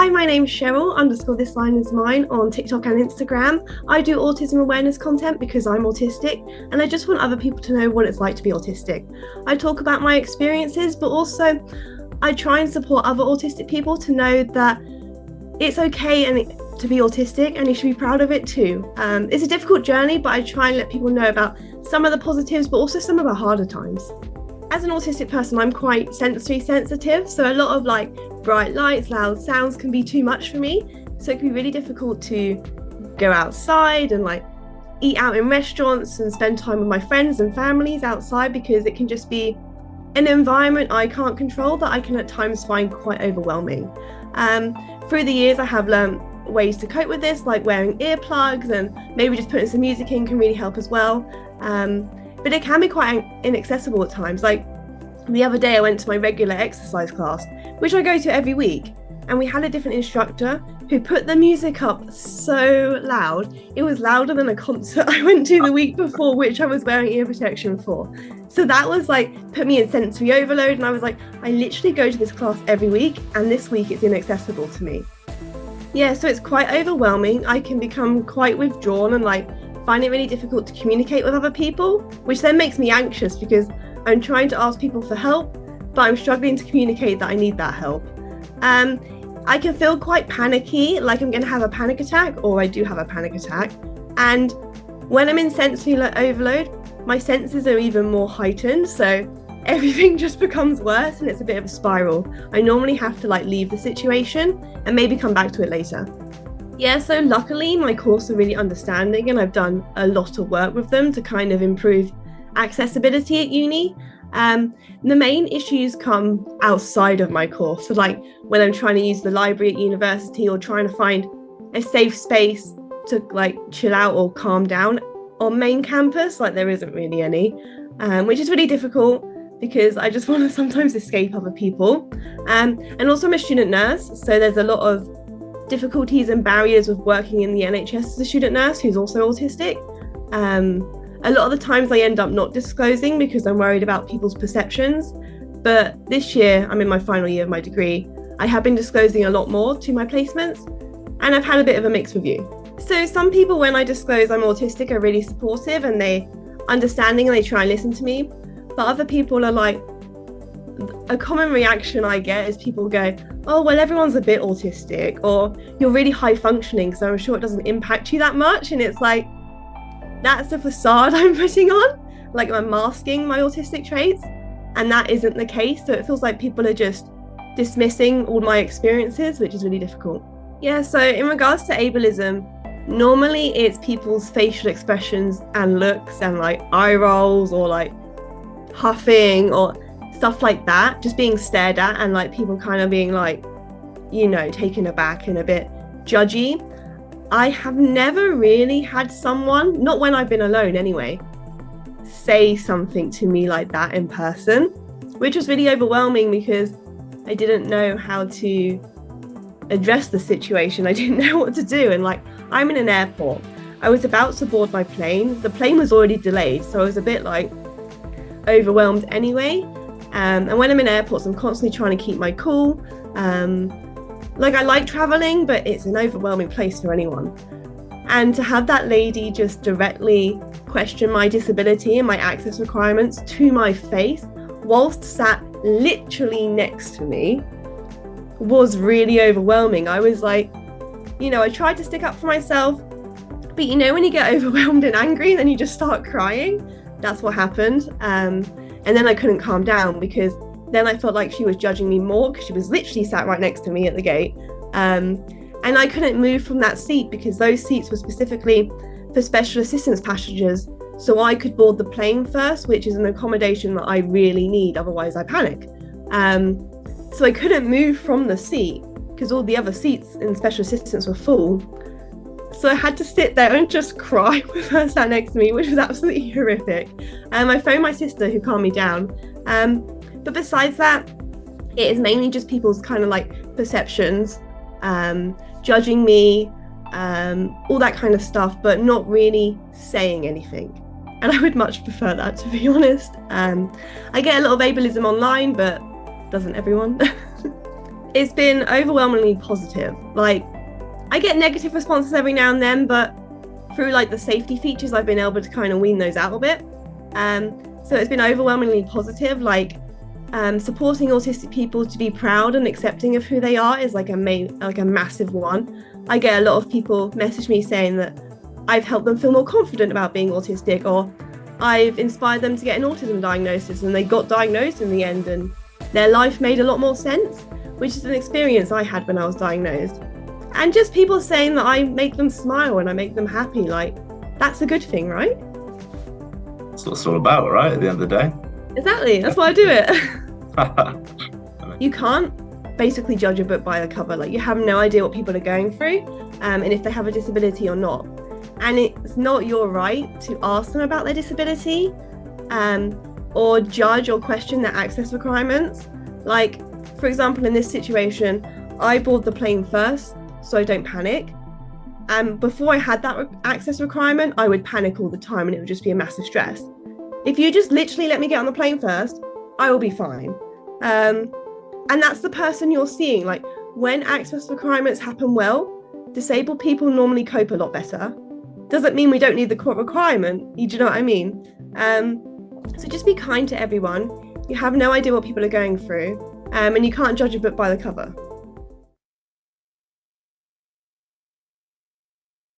Hi, my name's Cheryl, _ this line is mine on TikTok and Instagram. I do autism awareness content because I'm autistic and I just want other people to know what it's like to be autistic. I talk about my experiences, but also I try and support other autistic people to know that it's okay to be autistic and you should be proud of it too. It's a difficult journey, but I try and let people know about some of the positives, but also some of the harder times. As an autistic person, I'm quite sensory sensitive, so a lot of bright lights, loud sounds can be too much for me. So it can be really difficult to go outside and eat out in restaurants and spend time with my friends and families outside, because it can just be an environment I can't control that I can at times find quite overwhelming. Through the years, I have learned ways to cope with this, like wearing earplugs and maybe just putting some music in can really help as well. But it can be quite inaccessible at times. Like the other day, I went to my regular exercise class, which I go to every week, and we had a different instructor who put the music up so loud. It was louder than a concert I went to the week before, which I was wearing ear protection for. So that was put me in sensory overload, and I was like, I literally go to this class every week, and this week it's inaccessible to me. Yeah, so it's quite overwhelming. I can become quite withdrawn and find it really difficult to communicate with other people, which then makes me anxious because I'm trying to ask people for help, but I'm struggling to communicate that I need that help. I can feel quite panicky, like I'm going to have a panic attack, or I do have a panic attack. And when I'm in sensory overload, my senses are even more heightened, so everything just becomes worse and it's a bit of a spiral. I normally have to leave the situation and maybe come back to it later. Yeah, so luckily my course are really understanding, and I've done a lot of work with them to kind of improve accessibility at uni. The main issues come outside of my course, so when I'm trying to use the library at university or trying to find a safe space to chill out or calm down on main campus, there isn't really any, which is really difficult because I just want to sometimes escape other people. And also I'm a student nurse, so there's a lot of difficulties and barriers with working in the NHS as a student nurse who's also autistic. A lot of the times I end up not disclosing because I'm worried about people's perceptions. But this year, I'm in my final year of my degree, I have been disclosing a lot more to my placements, and I've had a bit of a mixed review. So some people, when I disclose I'm autistic, are really supportive and they're understanding and they try and listen to me. But other people are a common reaction I get is people go, oh, well, everyone's a bit autistic, or you're really high functioning, so I'm sure it doesn't impact you that much. And it's that's a facade I'm putting on, I'm masking my autistic traits, and that isn't the case. So it feels like people are just dismissing all my experiences, which is really difficult. Yeah, so in regards to ableism, normally it's people's facial expressions and looks and eye rolls or huffing or stuff like that, just being stared at and people kind of being taken aback and a bit judgy. I have never really had someone, not when I've been alone anyway, say something to me like that in person, which was really overwhelming because I didn't know how to address the situation. I didn't know what to do. And I'm in an airport. I was about to board my plane. The plane was already delayed, so I was a bit overwhelmed anyway. And when I'm in airports, I'm constantly trying to keep my cool. I like traveling, but it's an overwhelming place for anyone. And to have that lady just directly question my disability and my access requirements to my face, whilst sat literally next to me, was really overwhelming. I was I tried to stick up for myself, but when you get overwhelmed and angry, then you just start crying. That's what happened. And then I couldn't calm down because then I felt like she was judging me more because she was literally sat right next to me at the gate. And I couldn't move from that seat because those seats were specifically for special assistance passengers. So I could board the plane first, which is an accommodation that I really need, otherwise I panic. So I couldn't move from the seat because all the other seats in special assistance were full. So I had to sit there and just cry with her sat next to me, which was absolutely horrific. I phoned my sister who calmed me down. But besides that, it is mainly just people's kind of perceptions, judging me, all that kind of stuff, but not really saying anything. And I would much prefer that, to be honest. I get a lot of ableism online, but doesn't everyone? It's been overwhelmingly positive. Like, I get negative responses every now and then, but through like the safety features, I've been able to kind of wean those out a bit. So it's been overwhelmingly positive. Like, supporting autistic people to be proud and accepting of who they are is like a massive one. I get a lot of people message me saying that I've helped them feel more confident about being autistic, or I've inspired them to get an autism diagnosis and they got diagnosed in the end and their life made a lot more sense, which is an experience I had when I was diagnosed. And just people saying that I make them smile and I make them happy, like, that's a good thing, right? That's what it's all about, right? At the end of the day. Exactly, that's why I do it. You can't basically judge a book by the cover. Like, you have no idea what people are going through, and if they have a disability or not. And it's not your right to ask them about their disability, or judge or question their access requirements. Like, for example, in this situation, I board the plane first, so I don't panic. And before I had that access requirement, I would panic all the time and it would just be a massive stress. If you just literally let me get on the plane first, I will be fine. And that's the person you're seeing. Like, when access requirements happen well, disabled people normally cope a lot better. Doesn't mean we don't need the core requirement. Do you know what I mean? So just be kind to everyone. You have no idea what people are going through, and you can't judge a book by the cover.